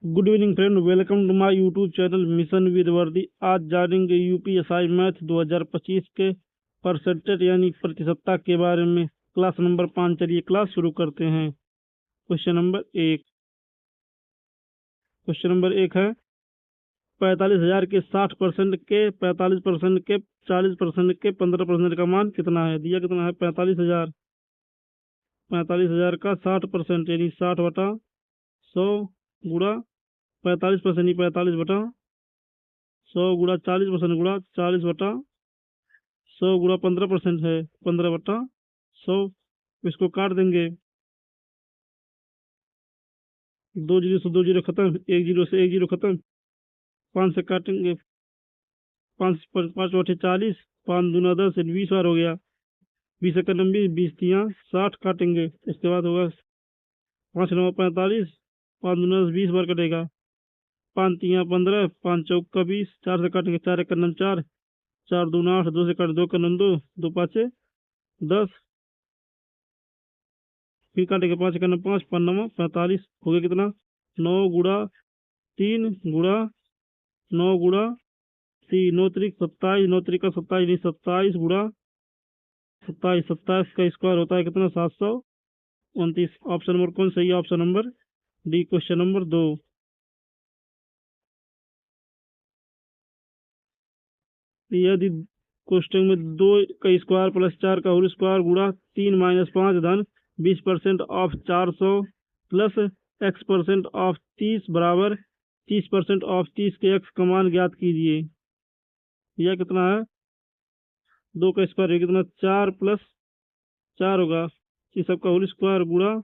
Good evening friend, welcome to my YouTube channel mission with वर्दी। आज जानेंगे UPSI math 2025 के परसेंटेज यानी प्रतिशतता के बारे में। Class number 5। चलिए क्लास शुरू करते हैं। क्वेश्चन नंबर एक है 45,000 के 60% के 45% के 40% के 15% का मान कितना है। दिया कितना है 45,000 का 60% यानी 60/100 गुणा 45% ही 45/100 गुणा 40% गुणा 40/100 गुणा 15% है 15/100। इसको काट देंगे। 2 जीरो से 2 जीरो खत्म, 1 जीरो से 1 जीरो खत्म, 5 से काटेंगे। 5 5 8 40, 5 दूना 10 20 बार हो गया। 20 एक 20, 20 तिया 60 काटेंगे। इसके बाद होगा 5 9 45, 5 दूना 20 बार कटेगा। 5 तिया 15, 5 चौका 20, 4 से काटेंगे। 4 एक 4, 4 दूना 8, 2 से काटे 2 2, 2 5 10, फिर काटेंगे। 5 एक 5, 5 9 45, हो गया कितना 9 गुणा 3 गुणा 9 गुणा 3, 9 त्रिक 27, 9 त्रिक का 27 नहीं 27 गुणा 27, 27 का स्क्वायर होता है कितना 729। ऑप्शन नंबर कौन सही है? Option number D. Question number 2। यदि क्वेश्चन में 2 का स्क्वायर प्लस 4 का होल स्क्वायर गुणा 3 - 5 धन 20% ऑफ 400 प्लस x% ऑफ 30 बराबर 30% ऑफ 30 के x का मान ज्ञात कीजिए। यह कितना है? 2 का स्क्वायर कितना 4 प्लस 4 होगा, इस सबका होल स्क्वायर गुणा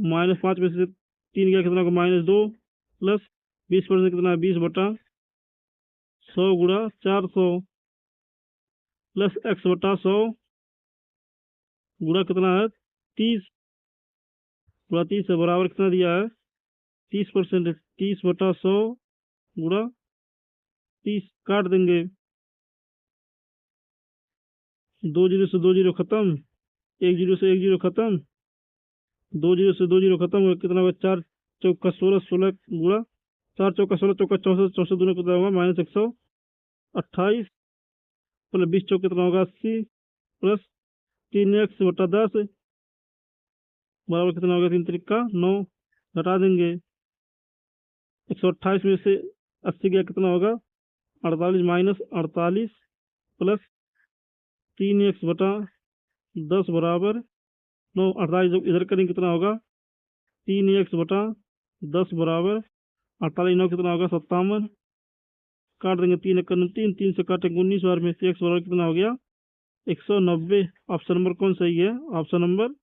-5 में से 3 गया कितना होगा -2 प्लस 20% कितना 20/100 गुणा 400 प्लस x/100 गुणा कितना है 30 गुणा 30 है बराबर कितना दिया है 30%। 30/100 गुणा 30 काट देंगे। 2 जीरो से 2 जीरो खत्म, 1 जीरो से 1 जीरो खत्म, 2 जीरो से 2 जीरो खत्म, कितना होगा 4 चौका 16, 16 गुणा 4 चौका 16, चौका 64, 64 दूना कितना होगा -128 प्लस 20 चौक कितना होगा 80 प्लस 3x/10 बराबर कितना होगा 3 त्रिक का 9। घटा देंगे। 128 में से 80 गया कितना होगा 48 - 48 प्लस 3x/10 बराबर 9। 48 इधर करेंगे कितना होगा 3x/10 बराबर 48 9 कितना होगा 57। काट देंगे। 3 एक 3, 3 से काटेंगे 19 बार में से x बराबर कितना हो गया 190। ऑप्शन नंबर कौन सही है? Option number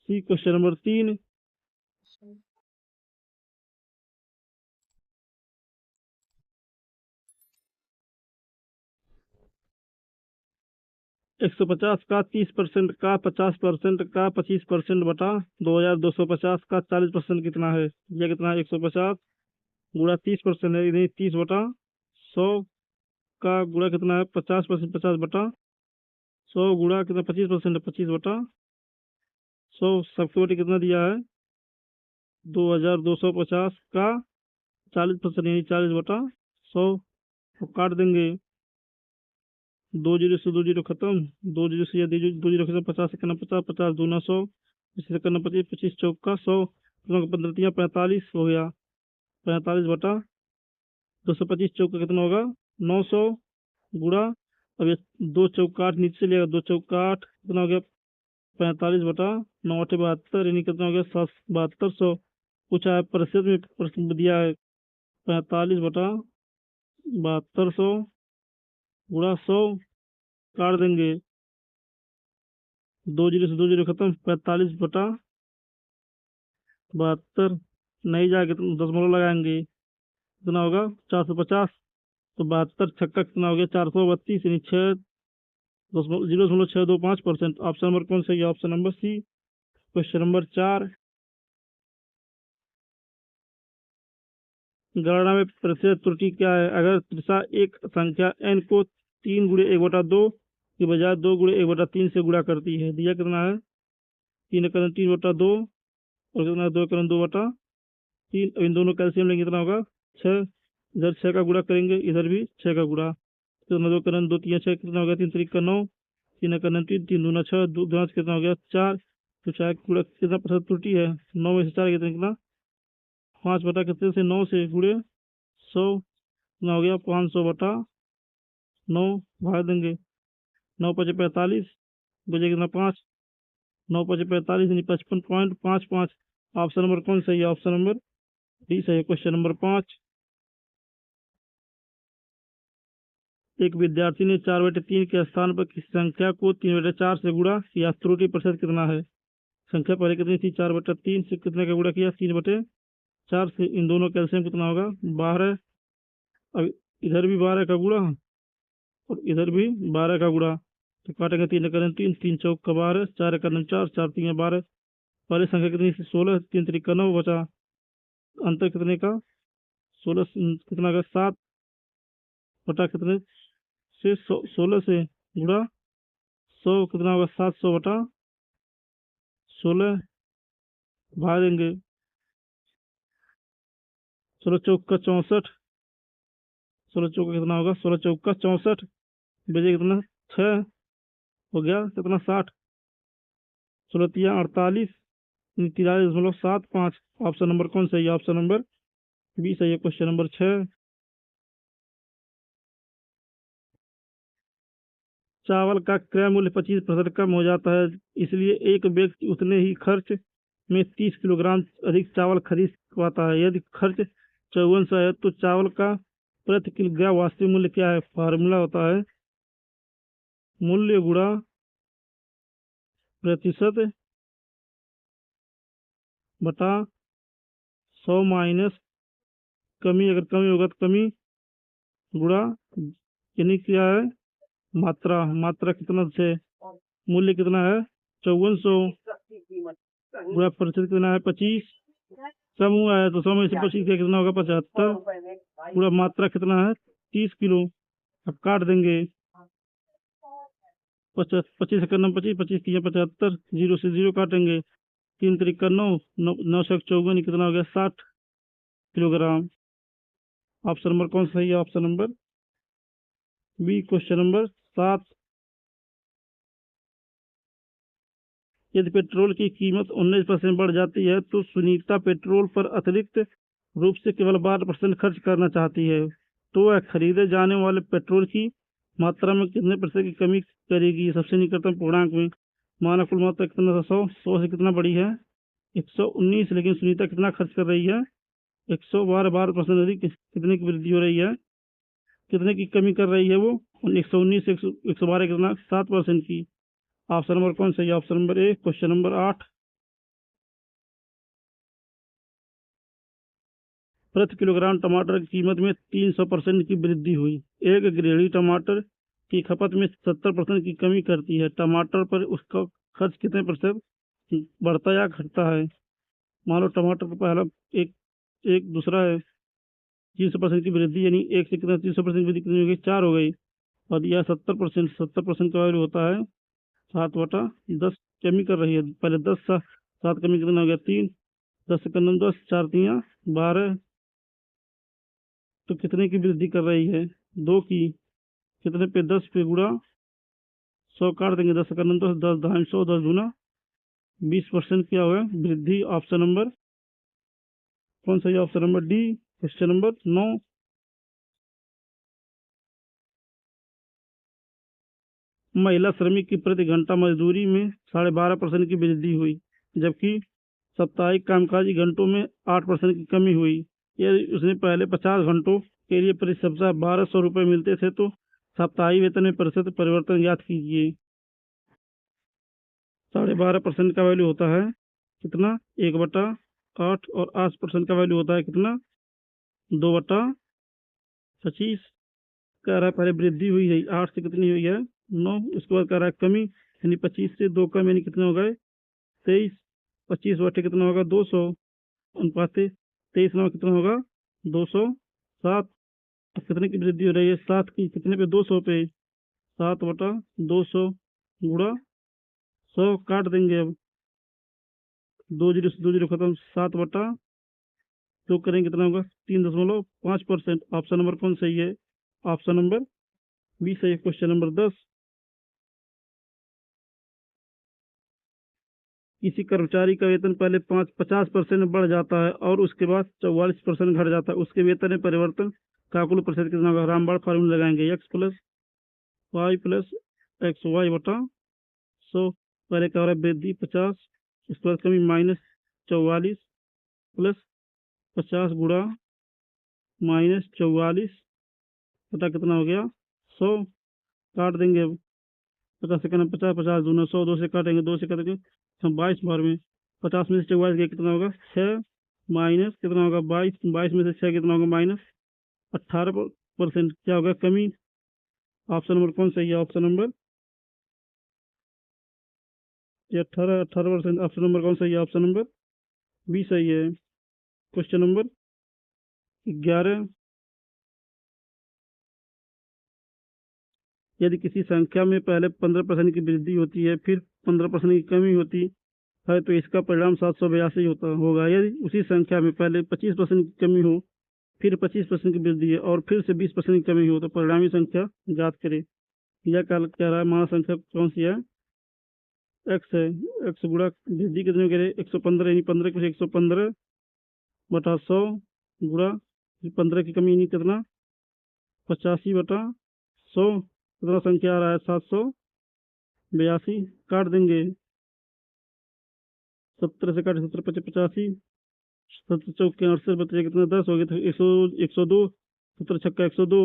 C. Question number 3। 150 का 30% का 50% का 25% बटा 2250 का 40% कितना है? यह कितना है 150 गुणा 30% है इन्हें 30/100 का गुणा कितना है 50%, 50/100 गुणा कितना 25% है 25/100। सबके बटे कितना दिया है 2250 का 40% यानी 40/100 को काट देंगे। 2 जीरो से 2 जीरो खत्म, 2 जीरो से 2 जीरो खत्म, 50 से करना 50, 50 दूना 100, इससे करना 25, 25 चौका 100, 15 45 हो गया 45/225 चौका कितना होगा 900 गुणा। अब ये 2 चौका 8 नीचे चलेगा, 2 चौका 8 कितना हो गया 45/9 8 72 यानी कितना हो गया 7200। पूछा है प्रतिशत में, प्रश्न दिया है 45/7200 गुणा 100 काट देंगे। 2 जीरो से 2 जीरो खत्म, 45/72 नहीं जाएगा तो 10 लगाएंगे कितना होगा 450। तो 72 छक्का कितना हो गया 432 यानी 0.625%। ऑप्शन नंबर कौन सही है? Option number C. Question number 4। गणना में प्रतिशत त्रुटि क्या है? अगर त्रिशा एक संख्या n को 3 गुणे 1/2 के बजाय 2 गुणे 1/3 से गुणा करती है। दिया कितना है 3 1 3/2 और कितना 2 1 2/3 3, इन दोनों कैल्शियम लेंगे कितना होगा 6, इधर 6 का गुणा करेंगे, इधर भी 6 का गुणा, तो 2 करन 2 3 6 कितना हो गया 3 3 का 9, 3 का 3 3 दूना 6, 2 5 कितना हो गया 4, तो 4 गुणा कितना प्रतिशत त्रुटि है 9 में से 4 कितना 5 बटा कितने से 9 से गुणे 100 कितना हो गया 500 बटा 9 भाग देंगे, 9 5 45 बचे कितना 5, 9 5 45 यानी 55.55। ऑप्शन नंबर कौन सही है? ऑप्शन नंबर डी सही है। क्वेश्चन नंबर 5, एक विद्यार्थी ने 4/3 के स्थान पर किसी संख्या को 3/4 से गुणा किया, त्रुटि प्रतिशत कितना है? संख्या पहले कितनी थी 4/3 से कितने का गुणा किया 3/4 से, इन दोनों का एलसीएम कितना होगा 12। अब इधर भी 12 का गुणा और इधर भी 12 का गुणा, तो काटेंगे 3 का 3, 3 चौक का 12, 4 का 4, 4 3 12, पहले संख्या कितनी थी 16, 3 3 का 9 बचा, अंतर कितने का 16 कितना का 7 बटा कितने से 16 से गुणा 100 कितना होगा 700 बटा 16 भाग देंगे, 16 चौक का 64, 16 चौक का कितना होगा 16 चौक का 64, बजे कितना 6 हो गया कितना 60, 16 3 48, 43.75। ऑप्शन नंबर कौन सही है? ऑप्शन नंबर बी सही है। क्वेश्चन नंबर 6, चावल का क्रय मूल्य 25% कम हो जाता है, इसलिए एक व्यक्ति उतने ही खर्च में 30 किलोग्राम अधिक चावल खरीद पाता है। यदि खर्च 5400 है तो चावल का प्रति किलोग्राम वास्तविक मूल्य क्या है? फार्मूला होता है मूल्य गुणा प्रतिशत बटा 100 माइनस कमी, अगर कमी होगा तो कमी गुणा, यानी क्या है मात्रा, मात्रा कितना से मूल्य कितना है 5400 गुणा प्रतिशत कितना है 25, समूह है तो 100 में से 25 का कितना होगा 75, पूरा मात्रा कितना है 30 किलो। अब काट देंगे 25 का 25, 25 3 75, 0 से 0 काटेंगे, 3 3 का 9, 9 से 54 कितना हो गया 60 किलोग्राम। ऑप्शन नंबर कौन सही है? Option number B. Question number 7, यदि पेट्रोल की कीमत 19% बढ़ जाती है तो सुनीता पेट्रोल पर अतिरिक्त रूप से केवल 12% खर्च करना चाहती है, तो वह खरीदे जाने वाले पेट्रोल की मात्रा में कितने प्रतिशत की कमी करेगी? सबसे निकटतम पूर्णांक में माना कुल मात्रा कितना 100 से कितना बड़ी है 119, लेकिन सुनीता कितना खर्च कर रही है 112% अधिक, कितने की वृद्धि हो रही है, कितने की कमी कर रही है वो 119 से 112 कितना 7% की। ऑप्शन नंबर कौन सही है? Option number A. Question number 8, प्रति किलोग्राम टमाटर की कीमत में 300% की वृद्धि हुई, एक गृहिणी टमाटर की खपत में 70% की कमी करती है, टमाटर पर उसका खर्च कितने प्रतिशत बढ़ता या घटता है? मान लो टमाटर का पहला एक एक दूसरा है 300% की वृद्धि, यानी एक से कितना 300% की वृद्धि कितनी हो गई 4 हो गई, और यह 70% का वैल्यू होता है 7/10, कमी कर रही है, पहले 10 था 7 कमी कितना हो गया 3, 10 से कम 10, 4 3 12, तो कितने की वृद्धि कर रही है 2 की, कितने पे 10 पे गुणा 100 काट देंगे, 10 का 10, 10 250, 10 गुना 20% क्या हुआ वृद्धि। ऑप्शन नंबर कौन सा है? Option number D. Question number 9, महिला श्रमिक की प्रति घंटा मजदूरी में 12.5% की वृद्धि हुई, जबकि साप्ताहिक कामकाजी घंटों में 8% की कमी हुई। यदि उसने पहले 50 घंटों के लिए प्रति सप्ताह 1200 रुपये मिलते थे तो साप्ताहिक वेतन में प्रतिशत परिवर्तन ज्ञात कीजिए। 12.5% का वैल्यू होता है कितना 1/8, और 8% का वैल्यू होता है कितना 2/25। कह रहा है पहले वृद्धि हुई है 8 से कितनी हुई है 9, उसके बाद कह रहा है कमी, यानी 25 से 2 कम, यानी कितने हो गए 23, 25 बटे कितना होगा 200, अनुपात 23 में कितना होगा 207। अब कितने की वृद्धि हो रही है 7 की, कितने पे 200 पे, 7/200 गुणा 100 काट देंगे, अब 2 0 से 2 0 खत्म, 7/200 तो करेंगे कितना होगा 3.5%। ऑप्शन नंबर कौन सही है? ऑप्शन नंबर बी सही है। क्वेश्चन नंबर 10, किसी कर्मचारी का वेतन पहले 50% बढ़ जाता है और उसके बाद 44% घट जाता है, उसके वेतन में परिवर्तन का कुल प्रतिशत कितना होगा? रामबाण फार्मूला लगाएंगे, x plus y plus x y बटा 100। पहले क्या हो रहा है? वृद्धि 50, उसके बाद कमी -44 प्लस 50 गुणा -44 बटा कितना हो गया? 100। काट देंगे अब, 50 से करना 50, 50 दूना 100, 2 से काटेंगे, 2 से काटेंगे हम 22 बार में। 50 में से 44 गया कितना होगा? 6 माइनस कितना होगा? 22। 22 में से 6 कितना होगा? -18%। क्या होगा? कमी। ऑप्शन नंबर कौन सही है? ऑप्शन नंबर ये 18%। ऑप्शन नंबर कौन सही है? ऑप्शन नंबर बी सही है। क्वेश्चन नंबर 11, यदि किसी संख्या में पहले 15% की वृद्धि होती है फिर 15% की कमी होती है तो इसका परिणाम 782 होगा। यदि उसी संख्या में पहले 25% की कमी हो फिर 25% की वृद्धि है और फिर से 20% की कमी हो तो परिणामी संख्या ज्ञात करें। यह कह रहा है महासंख्या कौन सी है? एक्स है। एक्स गुणा वृद्धि कितने करे? 115, यानी 15 की 115 बटा 100 गुणा 15 की कमी यानी कितना? 85 बटा 100। कितना संख्या आ रहा है? 782। काट देंगे, 70 से काटे 70 पचे 85, 70 चौके 68 बचे कितना? 10 हो गए तो 102, 70 छक्का 102।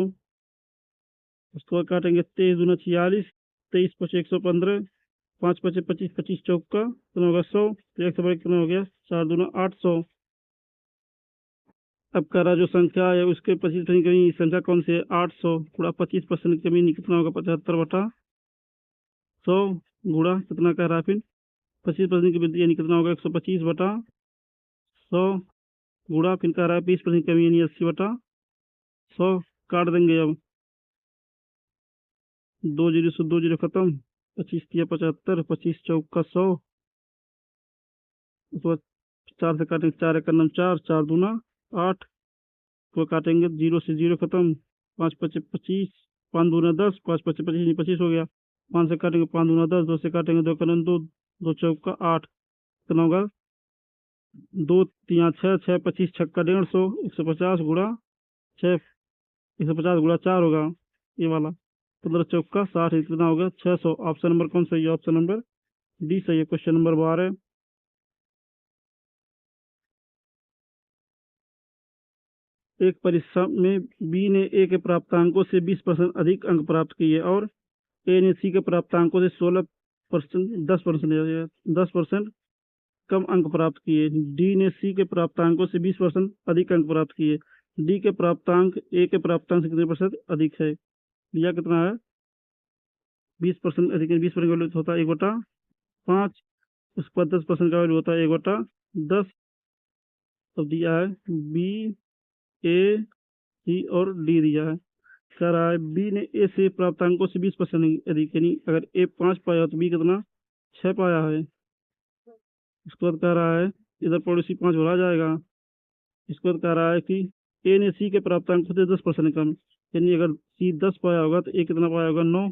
उसके बाद काटेंगे 23 दूना 46, 23 पचे 115, 5 पचे 25, 25 चौका कितना होगा? 100। तो 1 से बड़ा कितना हो गया? 4 दूना 800। अब कह रहा जो संख्या है उसके 25% कमी, संख्या कौन सी है? 800 गुणा 25% कमी कितना होगा? 75 बटा 100 गुणा कितना कह रहा है? फिर 25% की वृद्धि यानी कितना होगा? 125 बटा 100 गुणा फिर कह रहा है 20% कमी यानी 80 बटा 100। काट देंगे अब, 2 जीरो से 2 जीरो खत्म, 25 तिया 75, 25 चौका 100। उसके बाद 4 से काटेंगे, 4 एक नम 4, 4 दूना 8। उसको काटेंगे 0 से 0 खत्म, 5 पचे 25, 5 दूना 10, 5 पचे 25 25 हो गया। 5 से काटेंगे 5 दूना 10, 2 से काटेंगे 2 कलम 2, 2 चौका 8 कितना होगा? 2 तिया 6, 6 25 छक्का 150, 150 गुणा 6, 150 गुणा 4 होगा ये वाला। 15 चौका 60 कितना होगा? 600। ऑप्शन नंबर कौन सही है? ऑप्शन नंबर डी सही है। क्वेश्चन नंबर 12, एक परीक्षा में बी ने ए के प्राप्तांकों से 20% अधिक अंक प्राप्त किए और ए ने सी के प्राप्तांकों से 16%, 10% कम अंक प्राप्त किए। डी ने सी के प्राप्तांकों से 20% अधिक अंक प्राप्त किए। डी के प्राप्तांक ए के प्राप्तांक से कितने प्रतिशत अधिक है? दिया कितना है? 20% अधिक। 20% का वैल्यू होता है 1/5। उस पर 10% का वैल्यू होता है 1/10। तो दिया है बी, ए, सी और डी दिया है। कह रहा है बी ने ए से प्राप्तांकों से 20% अधिक, यानी अगर ए 5 पाया तो बी कितना? 6 पाया है। उसके बाद कह रहा है इधर पड़ोसी 5 भरा जाएगा। इसके बाद कह रहा है कि ए ने सी के प्राप्तांकों से 10% कम, यानी अगर सी 10 पाया होगा तो ए कितना पाया होगा? 9।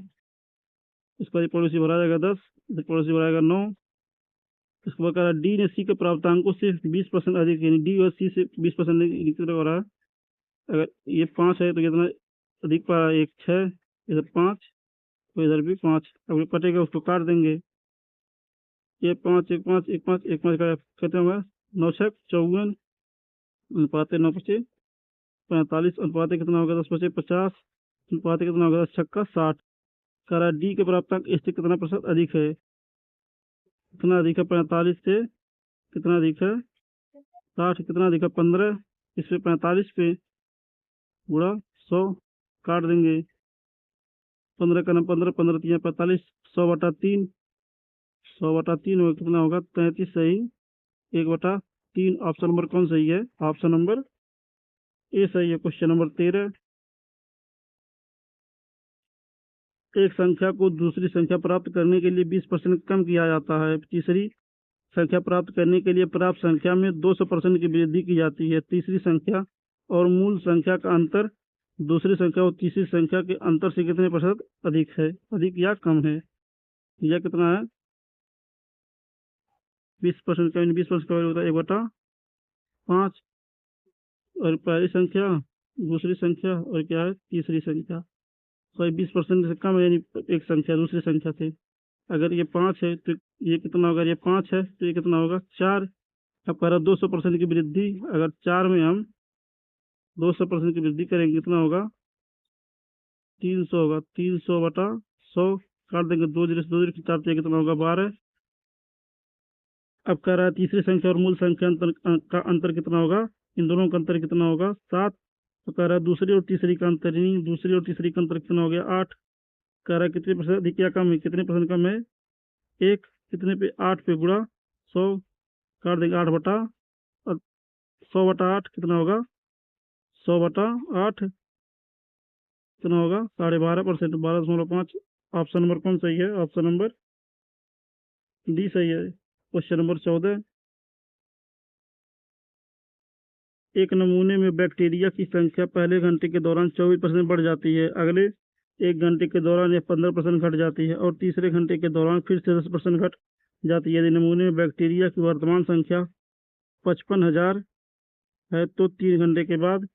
इसके बाद पड़ोसी भरा जाएगा 10, इधर पड़ोसी भराएगा 9। इसके बाद कह रहा है डी ने सी के प्राप्तांकों से 20% अधिक, यानी डी और सी से 20% कितना हो रहा है? अगर ये 5 है तो कितना अधिक पा रहा है? 1 6, इधर 5 तो इधर भी 5। अब ये कटेगा उसको काट देंगे। ये 5 1 5 1 5 1 5 का कितना होगा? 9 6 54, अनुपात 9 पचे 45, अनुपात कितना होगा? 10 पचे 50, अनुपात कितना होगा? 10 छक्का 60। कह रहा है डी के प्राप्तांक इससे कितना प्रतिशत अधिक है? कितना अधिक है? 45 से कितना अधिक है? 60। कितना अधिक है? 15 इस पे 45 पे गुणा 100। काट देंगे, 15 का नाम 15, 15 3 45, 100/3, 100/3 होगा कितना होगा? 33 सही, 1/3। ऑप्शन नंबर कौन सही है? ऑप्शन नंबर ए सही है। क्वेश्चन नंबर 13, एक संख्या को दूसरी संख्या प्राप्त करने के लिए 20% कम किया जाता है। तीसरी संख्या प्राप्त करने के लिए प्राप्त संख्या में 200% की वृद्धि की जाती है। तीसरी संख्या और मूल संख्या का अंतर दूसरी संख्या और तीसरी संख्या के अंतर से कितने प्रतिशत अधिक है, अधिक या कम है। यह कितना है, 20% का। 20% का वैल्यू होता है 1/5 और पहली संख्या दूसरी संख्या और क्या है तीसरी संख्या। तो 20% से कम है, यानी एक संख्या दूसरी संख्या से। अगर ये 5 है तो ये कितना होगा, ये 5 है तो ये कितना होगा 4। अब कह रहा 200% की वृद्धि, अगर 4 में हम 200% की वृद्धि करेंगे कितना होगा 300 होगा। 300/100 काट देंगे, 2 0 से 2 0 4 तो कितना होगा 12। अब कह रहा है तीसरी संख्या और मूल संख्या का अंतर कितना होगा, इन दोनों का अंतर कितना होगा 7। तो कह रहा है दूसरी और तीसरी का अंतर, नहीं दूसरी और तीसरी का अंतर कितना हो गया 8। कह रहा है कितने प्रतिशत अधिक या कम है, कितने परसेंट कम है 1। कितने पे 8 पे गुणा 100 काट देंगे 8 बटा 100/8 कितना होगा 100/8 कितना होगा 12.5%, 12.5। ऑप्शन नंबर कौन सही है, ऑप्शन नंबर डी सही है। क्वेश्चन नंबर 14, एक नमूने में बैक्टीरिया की संख्या पहले घंटे के दौरान 24% बढ़ जाती है, अगले एक घंटे के दौरान यह 15% घट जाती है और तीसरे घंटे के दौरान फिर से 10% घट जाती है। यदि नमूने में बैक्टीरिया की वर्तमान संख्या 55,000 है तो 3 घंटे के बाद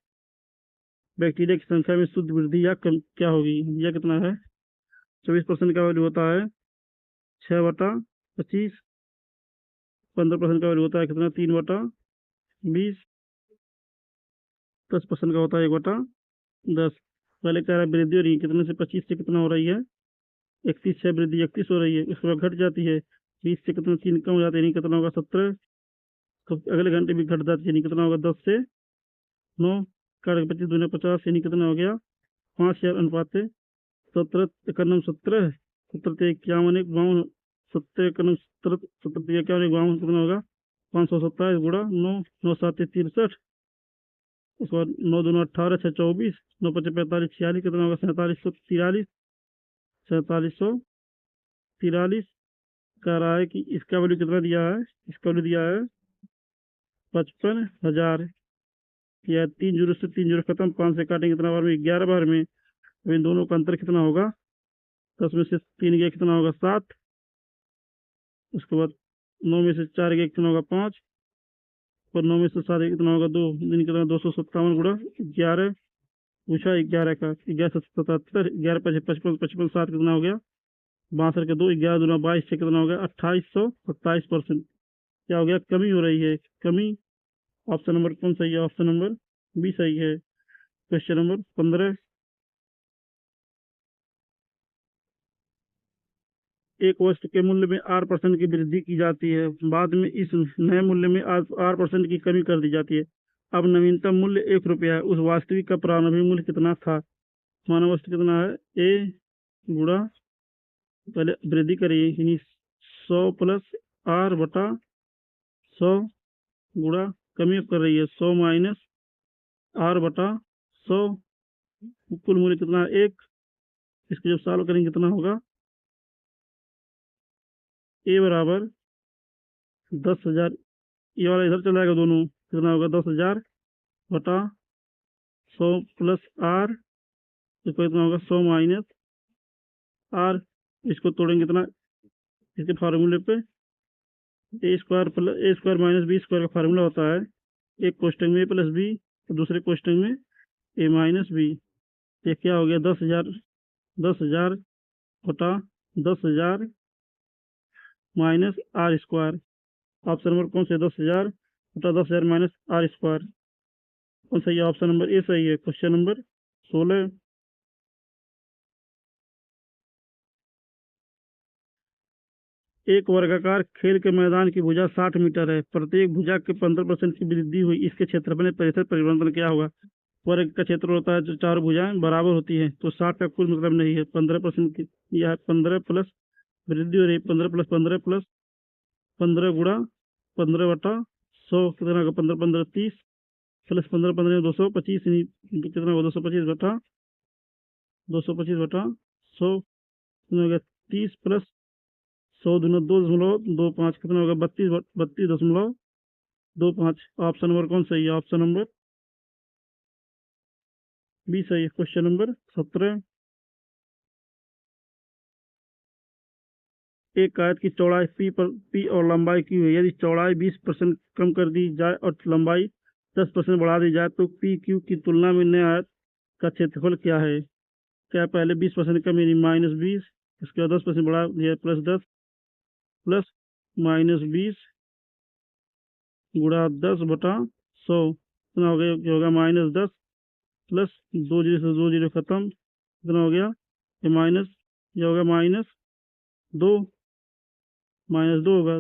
बैक्टीरिया की संख्या में शुद्ध वृद्धि या कम क्या होगी। यह कितना है 24% का वैल्यू होता है 6/25। 15% का वैल्यू होता है कितना 3/20। 10% का होता है 1/10। पहले कह रहा है वृद्धि हो रही है कितने से 25 से कितना हो रही है 31 से वृद्धि 31 हो रही है, उसके बाद घट जाती है 20 से कितना 3 कम हो जाती है, नहीं कितना होगा 17। तो अगले घंटे भी घट जाती है, नहीं कितना होगा 10 से 9 काट 25 दूनी 50, यानी कितना हो गया 5,000 अनुपात से 17 एकम 17 17 से 51 52 17 एकम 17 17 से 51 52 कितना होगा 527 गुणा 9 9 7 63। उसके बाद 9 दूनी 18 6 24 9 5 45 46 कितना होगा 4743। 4743 कह रहा है कि इसका वैल्यू कितना दिया है, इसका वैल्यू दिया है 55,000। या 3 जीरो से 3 जीरो खत्म, 5 से काटेंगे कितना बार में 11 बार में। तो इन दोनों का अंतर कितना होगा 10 में से 3 गया कितना होगा 7। उसके बाद 9 में से 4 गया कितना होगा 5 और 9 में से 7 कितना होगा 2, दिन कितना 257 गुणा 11 पूछा 11 का 11 77 11 55 55 7 कितना हो गया 62 के 2 11 दूना 22 से कितना हो गया 2827%। क्या हो गया कमी हो रही है, कमी। ऑप्शन नंबर कौन सही है, ऑप्शन नंबर बी सही है। क्वेश्चन नंबर 15, एक वस्तु के मूल्य में 8% की वृद्धि की जाती है, बाद में इस नए मूल्य में 8% की कमी कर दी जाती है। अब नवीनतम मूल्य 1 रुपया है, उस वास्तविक का प्रारंभिक मूल्य कितना था। मानव वस्तु कितना है ए गुणा पहले वृद्धि करिए यानी 100 प्लस r/100 गुणा कमी अब कर रही है 100 माइनस r/100 कुल मूल्य कितना है 1। इसको जब सॉल्व करेंगे कितना होगा ए बराबर 10,000, ये वाला इधर चला जाएगा दोनों, कितना होगा 10,000/100 प्लस r, इसको कितना होगा 100 माइनस r। इसको तोड़ेंगे कितना इसके फार्मूले पे ए स्क्वायर माइनस बी स्क्वायर का फार्मूला होता है एक कोष्टक में ए प्लस बी और दूसरे कोष्टक में ए माइनस बी। ये क्या हो गया 10,000/10,000 minus r square. Option number कौन सा 10,000/10,000 माइनस आर स्क्वायर कौन सही है, ऑप्शन नंबर ए सही है। क्वेश्चन नंबर 16, एक वर्गाकार खेल के मैदान की भुजा 60 मीटर है, प्रत्येक भुजा के 15% की वृद्धि हुई, इसके क्षेत्रफल में प्रतिशत परिवर्तन क्या होगा। वर्ग का क्षेत्र होता है जो 4 भुजाएं बराबर होती है, तो 60 का कुल मतलब नहीं है 15% की, यह 15 प्लस वृद्धि हो रही है 15 प्लस 15 प्लस 15 गुणा 15/100 कितना होगा 15 15 30 प्लस 15 15 225 कितना होगा 225/100 कितना हो गया 30 प्लस 100 दूना 2.25 कितना होगा 32.25। ऑप्शन नंबर कौन सही है? ऑप्शन नंबर बी सही है। क्वेश्चन नंबर 17, एक आयत की चौड़ाई पी और लंबाई की हुई, यदि चौड़ाई 20% कम कर दी जाए और लंबाई 10% बढ़ा दी जाए तो पी क्यू की तुलना में नए आयत का क्षेत्रफल क्या है? क्या पहले 20% कम यानी -20, इसके बाद 10% बढ़ा दिया +10 प्लस -20 गुणा 10/100 कितना हो गया? ये होगा -10 प्लस 2 जीरो से 2 जीरो खत्म, कितना हो गया? ये माइनस, ये होगा -2 होगा,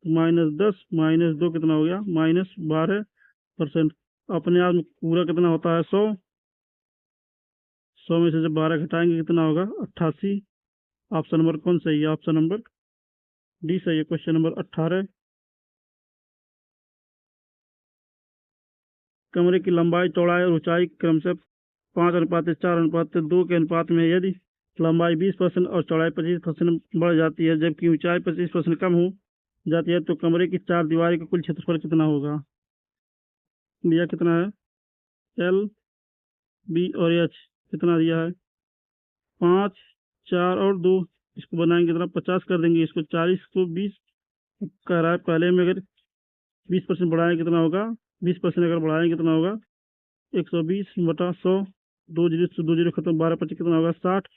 -10 -2 कितना हो गया? -12%। अपने आप में पूरा कितना होता है? 100 में से जब 12 घटाएंगे कितना होगा? 88। ऑप्शन नंबर कौन सही है? ऑप्शन नंबर डी सही है। क्वेश्चन नंबर 18, कमरे की लंबाई चौड़ाई और ऊंचाई क्रमशः 5:4:2 के अनुपात में है। यदि लंबाई 20% और चौड़ाई 25% बढ़ जाती है जबकि ऊंचाई 25% कम हो जाती है तो कमरे की चार दीवारी का कुल क्षेत्रफल कितना होगा? दिया कितना है? एल, बी और एच कितना दिया है? 5, 4 और 2। इसको बनाएंगे कितना? 50 कर देंगे, इसको 40 को 20 कह रहा है। पहले में अगर 20% बढ़ाएं कितना होगा? 20% अगर बढ़ाएं कितना होगा? 120/100, 2 जीरो से 2 जीरो खत्म, 12×25 कितना होगा? 60।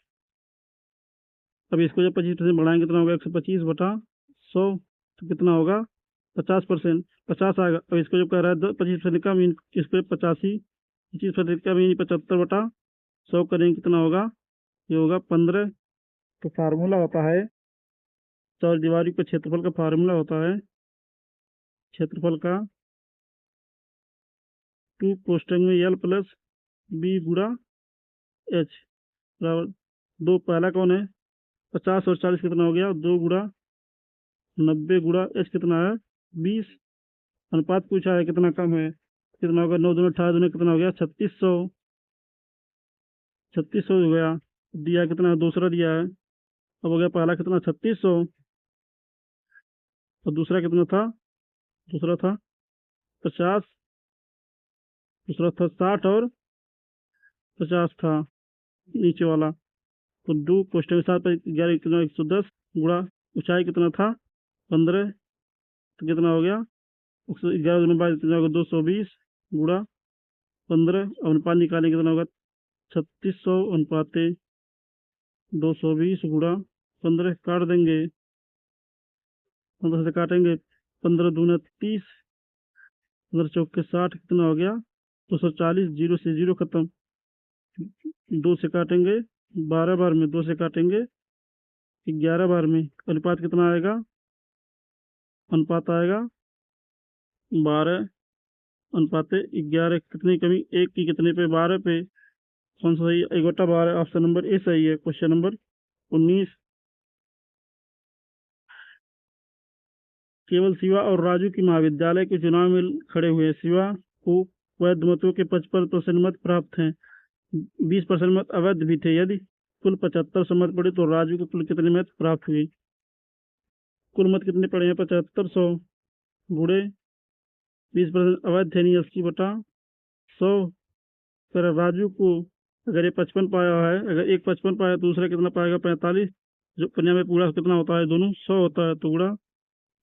अब इसको जब 25% बढ़ाएंगे कितना होगा? 125/100, तो कितना होगा? 50%, 50 आएगा। अब इसको जब कह रहा है 25% कम, इसको 85, 25% कम यानी 75/100 करेंगे कितना होगा? ये होगा 15। तो फार्मूला होता है चार दीवारी का क्षेत्रफल का, फार्मूला होता है क्षेत्रफल का 2 कोष्टक में एल प्लस बी गुणा एच बराबर 2। पहला कौन है? 50 और 40 कितना हो गया? 2 गुणा 90 गुणा एच कितना है? 20। अनुपात पूछा है कितना कम है, कितना होगा? 9 दूना 18 दूना कितना हो गया? 3600। 3600 हो गया। दिया कितना है? दूसरा दिया है। अब हो गया पहला कितना? 3600 और दूसरा कितना था? दूसरा था 50, दूसरा था 60 और 50 था नीचे वाला। तो 2 क्वेश्चन के साथ 11 कितना? 110 गुणा ऊंचाई कितना था? 15, तो कितना हो गया? 111 दूना 22 कितना होगा? 220 गुणा 15। अनुपात निकालेंगे कितना होगा? 3600 अनुपात 220 गुणा 15 काट देंगे, 15 से काटेंगे, 15 दूना 30, 15 चौके 60 कितना हो गया? 240, जीरो से जीरो खत्म, 2 से काटेंगे 12 बार में, 2 से काटेंगे 11 बार में। अनुपात कितना आएगा? अनुपात आएगा 12/11। कितनी कमी? 1 की कितने पे? 12 पे। कौन सा सही? 1/12। ऑप्शन नंबर ए सही है। क्वेश्चन नंबर 19, केवल शिवा और राजू की महाविद्यालय के चुनाव में खड़े हुए। शिवा को वैध मतों के 55% मत प्राप्त हैं, 20% मत अवैध भी थे। यदि कुल 75 मत पड़े तो राजू को कुल कितने मत प्राप्त हुए? कुल मत कितने पड़े हैं? 7500 गुणे 20% अवैध थे नहीं, 80/100। फिर राजू को अगर ये 55 पाया है, अगर एक 55 पाया तो दूसरा कितना पाएगा? 45। जो कन्या में पूरा कितना होता है? दोनों 100 होता है, तो गुणा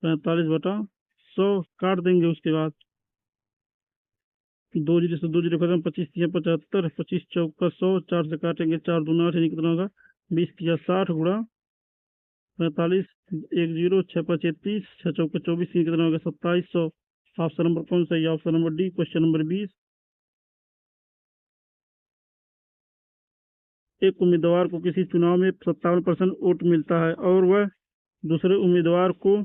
45/100 काट देंगे। उसके बाद 2 जीरो से 2 जीरो खत्म, 25 तिया 75, 25 चौका 100, 4 से काटेंगे, 4 दूना 8 कितना होगा? 20 तिया 60 गुणा 45, 1 जीरो, 6×5 30, 6 चौका 24 कितना होगा? 2700। ऑप्शन नंबर कौन सा है? Option number D. Question number 20, एक उम्मीदवार को किसी चुनाव में 57% वोट मिलता है और वह दूसरे उम्मीदवार को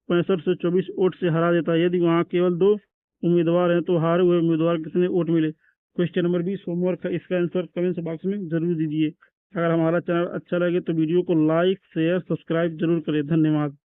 65 से 24 वोट से हरा देता है। यदि वहाँ केवल 2 उम्मीदवार हैं तो हारे हुए उम्मीदवार कितने वोट मिले? क्वेश्चन नंबर 20 होमवर्क है, इसका आंसर कमेंट बॉक्स में जरूर दीजिए। अगर हमारा चैनल अच्छा लगे तो वीडियो को लाइक शेयर सब्सक्राइब जरूर करें। धन्यवाद।